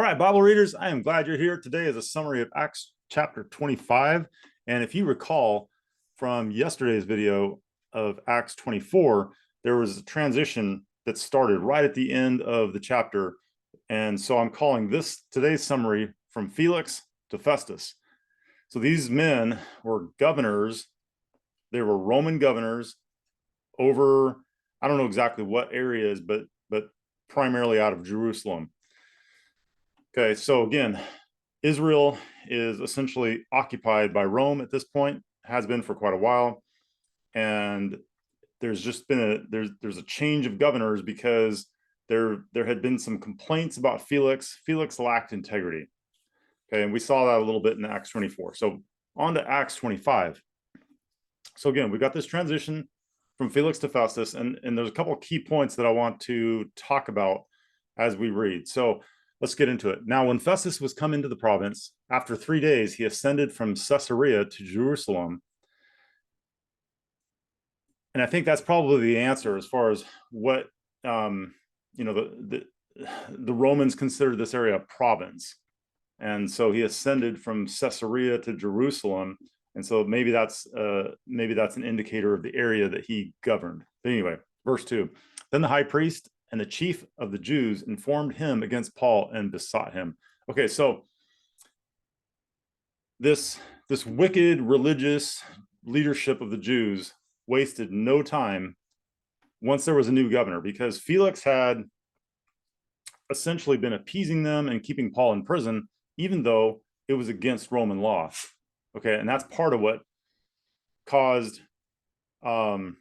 right, Bible readers, I am glad you're here. Today is a summary of Acts chapter 25. And if you recall from yesterday's video of Acts 24, there was a transition that started right at the end of the chapter. And so I'm calling today's summary from Felix to Festus. So these men were governors. They were Roman governors over, I don't know exactly what areas, but primarily out of Jerusalem. Okay, so again, Israel is essentially occupied by Rome at this point, has been for quite a while. And there's just been there's a change of governors because there had been some complaints about Felix. Felix lacked integrity. Okay, and we saw that a little bit in Acts 24. So on to Acts 25. So again, we've got this transition from Felix to Festus, and there's a couple of key points that I want to talk about as we read. So let's get into it. Now, when Festus was come into the province, after 3 days, he ascended from Caesarea to Jerusalem. And I think that's probably the answer as far as what, the Romans considered this area a province. And so he ascended from Caesarea to Jerusalem. And so maybe that's an indicator of the area that he governed. But anyway, verse 2. Then the high priest and the chief of the Jews informed him against Paul and besought him. Okay, so this wicked religious leadership of the Jews wasted no time once there was a new governor, because Felix had essentially been appeasing them and keeping Paul in prison, even though it was against Roman law. Okay, and that's part of what caused the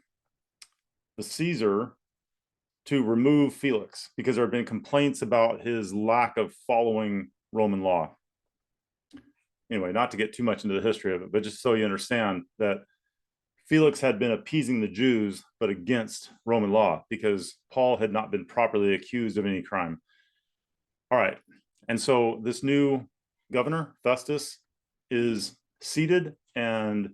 Caesar to remove Felix, because there had been complaints about his lack of following Roman law. Anyway, not to get too much into the history of it, but just so you understand that Felix had been appeasing the Jews, but against Roman law, because Paul had not been properly accused of any crime. All right, and so this new governor, Festus, is seated, and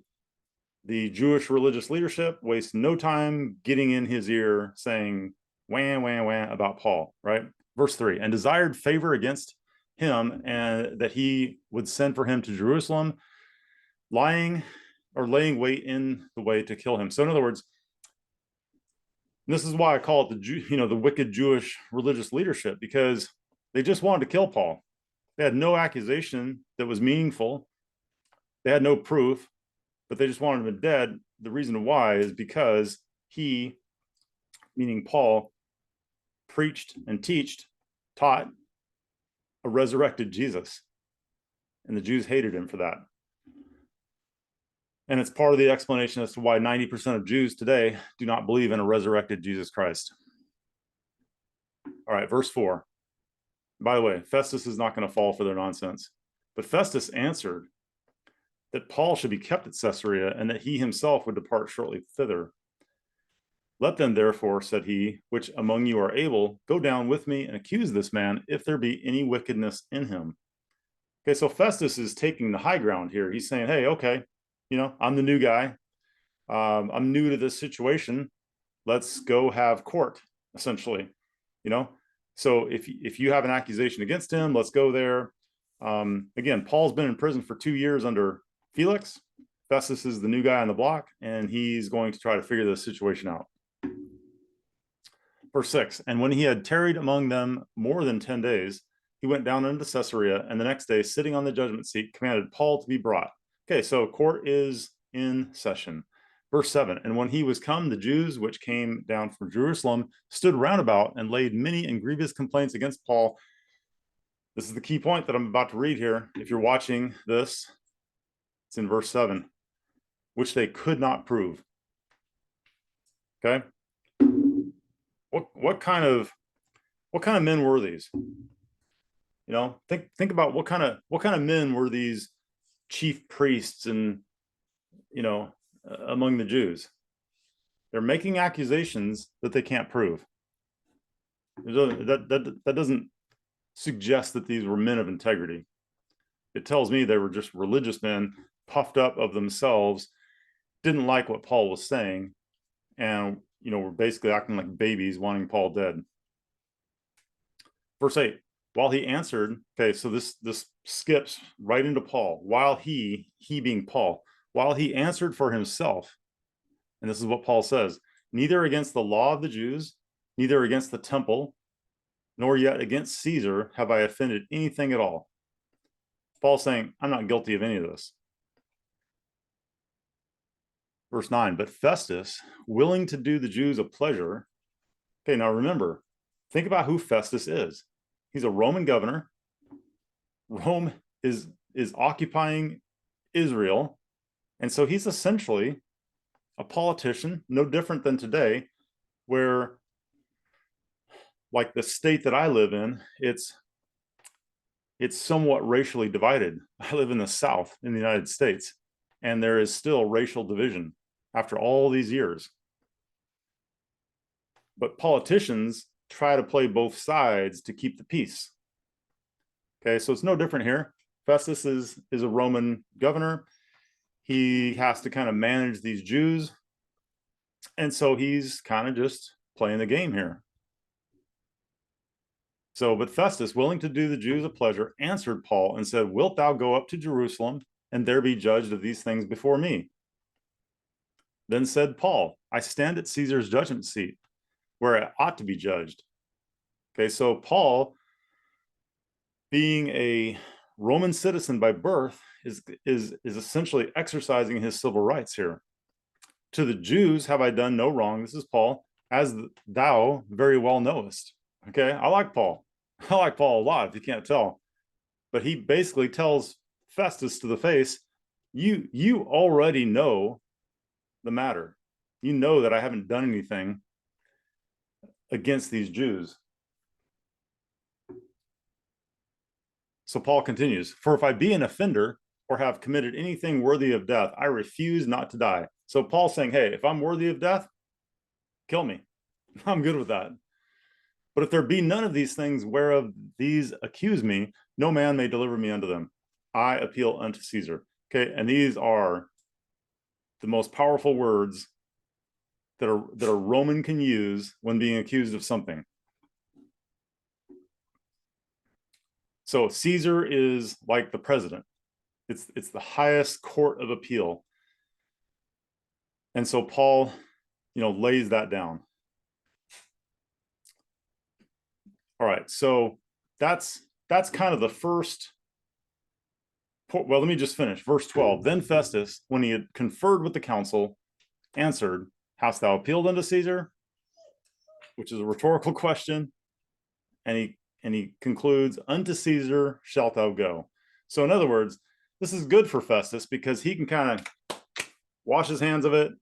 the Jewish religious leadership wastes no time getting in his ear saying wah, wah, wah about Paul, right? Verse 3, and desired favor against him, and that he would send for him to Jerusalem, laying wait in the way to kill him. So in other words, this is why I call it the wicked Jewish religious leadership, because they just wanted to kill Paul. They had no accusation that was meaningful. They had no proof, but they just wanted him dead. The reason why is because he, meaning Paul, preached and taught a resurrected Jesus. And the Jews hated him for that. And it's part of the explanation as to why 90% of Jews today do not believe in a resurrected Jesus Christ. All right, verse 4. By the way, Festus is not going to fall for their nonsense. But Festus answered that Paul should be kept at Caesarea, and that he himself would depart shortly thither. Let them therefore, said he, which among you are able, go down with me and accuse this man, if there be any wickedness in him. Okay, so Festus is taking the high ground here. He's saying, hey, okay, I'm the new guy. I'm new to this situation. Let's go have court, essentially. So if you have an accusation against him, let's go there. Again, Paul's been in prison for 2 years under Felix. Festus is the new guy on the block, and he's going to try to figure this situation out. Verse 6, and when he had tarried among them more than 10 days, he went down into Caesarea, and the next day, sitting on the judgment seat, commanded Paul to be brought. Okay, so court is in session. Verse 7, and when he was come, the Jews which came down from Jerusalem stood round about and laid many and grievous complaints against Paul. This is the key point that I'm about to read here. If you're watching this, it's in verse 7, which they could not prove. Okay, what kind of men were these? Think about what kind of men were these chief priests and among the Jews. They're making accusations that they can't prove. That doesn't suggest that these were men of integrity. It tells me they were just religious men, puffed up of themselves, didn't like what Paul was saying, and were basically acting like babies wanting Paul dead. Verse 8, while he answered, okay, so this skips right into Paul, while he being Paul, while he answered for himself, and this is what Paul says, neither against the law of the Jews, neither against the temple, nor yet against Caesar have I offended anything at all. Paul's saying, I'm not guilty of any of this. Verse 9, but Festus, willing to do the Jews a pleasure. Okay, now remember, think about who Festus is. He's a Roman governor. Rome is occupying Israel. And so he's essentially a politician, no different than today, where, like the state that I live in, it's somewhat racially divided. I live in the South in the United States, and there is still racial division after all these years. But politicians try to play both sides to keep the peace. Okay, so it's no different here. Festus is a Roman governor. He has to kind of manage these Jews. And so he's kind of just playing the game here. So, but Festus, willing to do the Jews a pleasure, answered Paul and said, wilt thou go up to Jerusalem and there be judged of these things before me? Then said Paul, I stand at Caesar's judgment seat, where I ought to be judged. Okay, so Paul, being a Roman citizen by birth, is essentially exercising his civil rights here. To the Jews have I done no wrong. This is Paul, as thou very well knowest. Okay, I like Paul. I like Paul a lot, if you can't tell. But he basically tells Festus to the face, you already know the matter. You know that I haven't done anything against these Jews. So Paul continues, for if I be an offender or have committed anything worthy of death, I refuse not to die. So Paul's saying, hey, if I'm worthy of death, kill me. I'm good with that. But if there be none of these things whereof these accuse me, no man may deliver me unto them. I appeal unto Caesar. Okay, and these are the most powerful words that a Roman can use when being accused of something. So Caesar is like the president. It's the highest court of appeal. And so Paul, lays that down. All right, so that's kind of the first. Well, let me just finish. Verse 12. Then Festus, when he had conferred with the council, answered, hast thou appealed unto Caesar? Which is a rhetorical question. And he concludes, unto Caesar shalt thou go. So in other words, this is good for Festus because he can kind of wash his hands of it,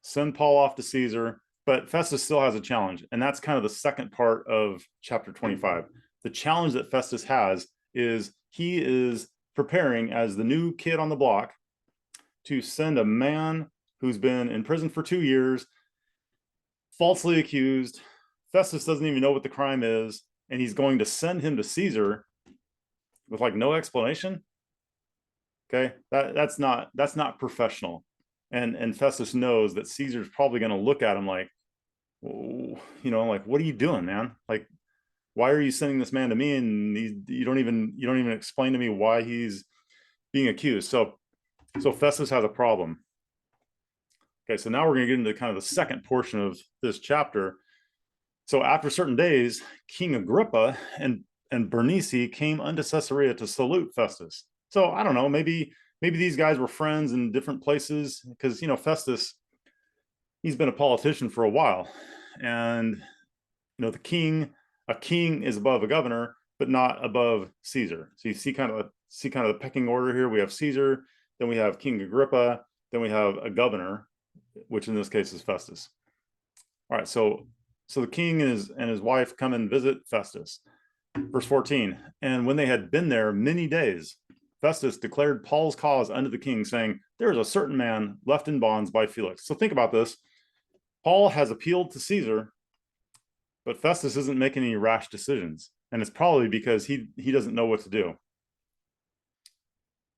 send Paul off to Caesar, but Festus still has a challenge. And that's kind of the second part of chapter 25. The challenge that Festus has is he is preparing as the new kid on the block to send a man who's been in prison for 2 years, falsely accused. Festus doesn't even know what the crime is, and he's going to send him to Caesar with like no explanation. Okay, that's not professional. And Festus knows that Caesar's probably going to look at him like, like, what are you doing, man? Like, why are you sending this man to me? And you don't even explain to me why he's being accused. So Festus has a problem. Okay, so now we're going to get into kind of the second portion of this chapter. So after certain days, King Agrippa and Bernice came unto Caesarea to salute Festus. So I don't know, maybe these guys were friends in different places because Festus, he's been a politician for a while, and a king is above a governor, but not above Caesar. So you see kind of the pecking order here. We have Caesar, then we have King Agrippa, then we have a governor, which in this case is Festus. All right, so the king and his wife come and visit Festus. Verse 14, and when they had been there many days, Festus declared Paul's cause unto the king, saying, there is a certain man left in bonds by Felix. So think about this. Paul has appealed to Caesar, but Festus isn't making any rash decisions. And it's probably because he doesn't know what to do.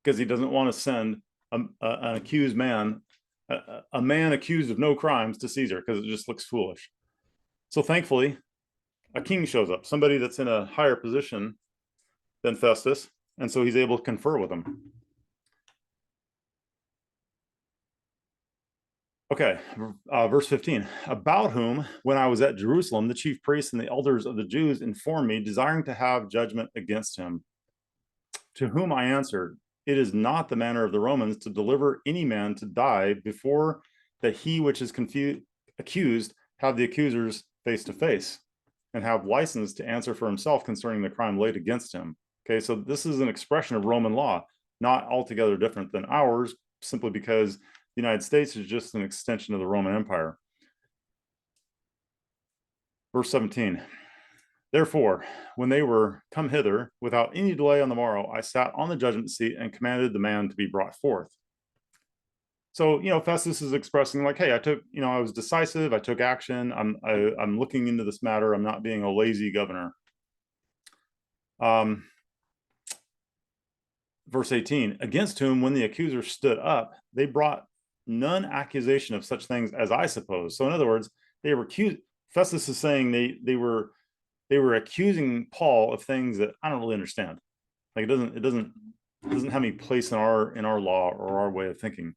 Because he doesn't want to send an accused man, a man accused of no crimes, to Caesar, because it just looks foolish. So thankfully, a king shows up, somebody that's in a higher position than Festus, and so he's able to confer with him. Okay, verse 15, about whom, when I was at Jerusalem, the chief priests and the elders of the Jews informed me, desiring to have judgment against him. To whom I answered, it is not the manner of the Romans to deliver any man to die before that he which is accused have the accusers face to face, and have license to answer for himself concerning the crime laid against him. Okay, so this is an expression of Roman law, not altogether different than ours, simply because the United States is just an extension of the Roman Empire. Verse 17, therefore, when they were come hither, without any delay on the morrow, I sat on the judgment seat and commanded the man to be brought forth. So, Festus is expressing like, hey, I was decisive. I took action. I'm looking into this matter. I'm not being a lazy governor. Verse 18, against whom, when the accusers stood up, they brought none accusation of such things as I suppose. So in other words, they were accused. Festus is saying they were accusing Paul of things that I don't really understand. Like it doesn't have any place in our law or our way of thinking.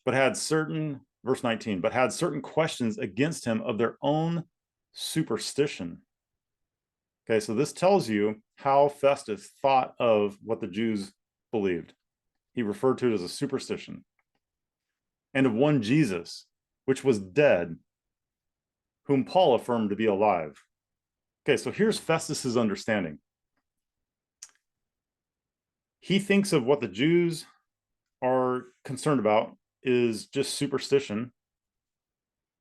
But had certain, verse 19, but had certain questions against him of their own superstition. Okay, so this tells you how Festus thought of what the Jews believed. He referred to it as a superstition. And of one Jesus, which was dead, whom Paul affirmed to be alive. Okay, so here's Festus's understanding. He thinks of what the Jews are concerned about is just superstition.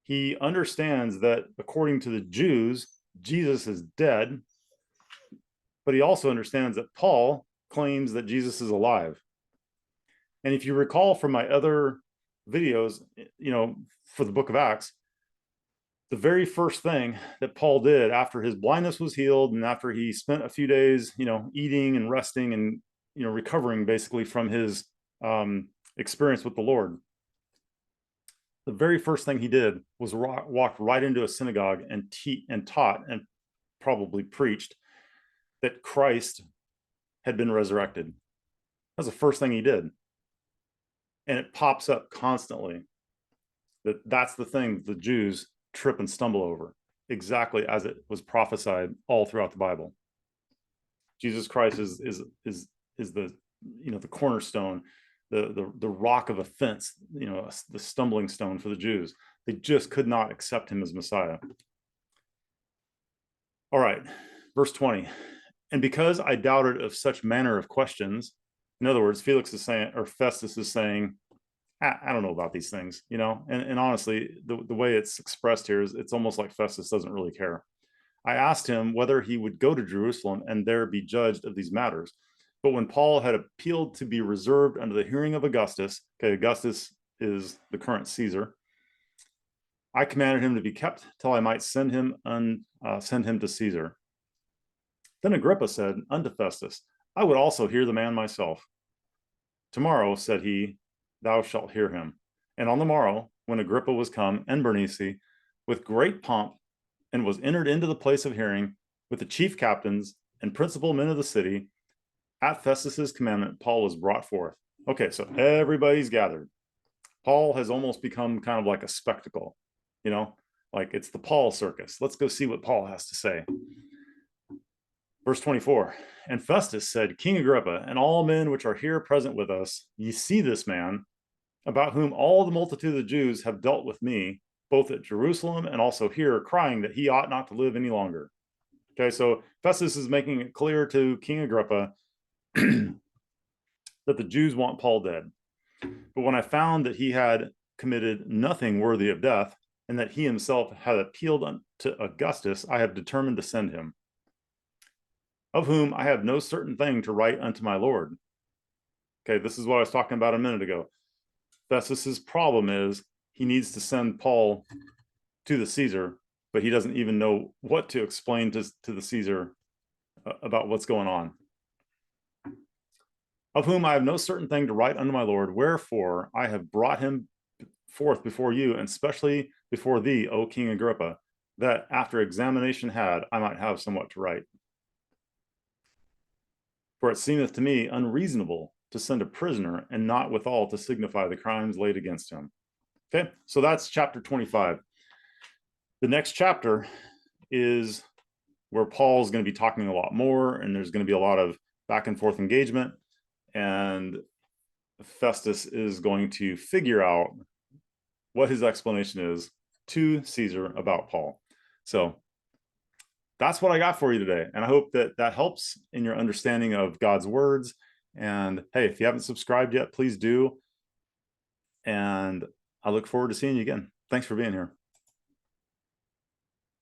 He understands that according to the Jews, Jesus is dead, but he also understands that Paul claims that Jesus is alive. And if you recall from my other videos, for the book of Acts, the very first thing that Paul did after his blindness was healed and after he spent a few days, eating and resting and, recovering basically from his experience with the Lord, the very first thing he did was walk right into a synagogue and taught and probably preached that Christ had been resurrected. That's the first thing he did. And it pops up constantly that's the thing the Jews trip and stumble over, exactly as it was prophesied all throughout the Bible. Jesus Christ is the the cornerstone, the rock of offense, the stumbling stone for the Jews. They just could not accept him as Messiah. All right, verse 20. And because I doubted of such manner of questions, in other words, Felix is saying, or Festus is saying, I don't know about these things, and honestly, the way it's expressed here is it's almost like Festus doesn't really care. I asked him whether he would go to Jerusalem and there be judged of these matters. But when Paul had appealed to be reserved under the hearing of Augustus, okay, Augustus is the current Caesar, I commanded him to be kept till I might send him to Caesar. Then Agrippa said unto Festus, I would also hear the man myself. Tomorrow, said he, thou shalt hear him. And on the morrow, when Agrippa was come, and Bernice, with great pomp, and was entered into the place of hearing, with the chief captains and principal men of the city, at Festus's commandment, Paul was brought forth. Okay, so everybody's gathered. Paul has almost become kind of like a spectacle, like it's the Paul circus. Let's go see what Paul has to say. Verse 24, and Festus said, King Agrippa, and all men which are here present with us, ye see this man, about whom all the multitude of the Jews have dealt with me, both at Jerusalem and also here, crying that he ought not to live any longer. Okay, so Festus is making it clear to King Agrippa that the Jews want Paul dead. But when I found that he had committed nothing worthy of death, and that he himself had appealed to Augustus, I have determined to send him, of whom I have no certain thing to write unto my Lord. Okay, this is what I was talking about a minute ago. Festus's problem is he needs to send Paul to the Caesar, but he doesn't even know what to explain to the Caesar about what's going on. Of whom I have no certain thing to write unto my Lord, wherefore I have brought him forth before you, and especially before thee, O King Agrippa, that after examination had, I might have somewhat to write. For it seemeth to me unreasonable to send a prisoner, and not withal to signify the crimes laid against him. Okay, so that's chapter 25. The next chapter is where Paul's going to be talking a lot more, and there's going to be a lot of back and forth engagement, and Festus is going to figure out what his explanation is to Caesar about Paul. So that's what I got for you today, and I hope that that helps in your understanding of God's words. And hey, if you haven't subscribed yet, please do, and I look forward to seeing you again. Thanks for being here.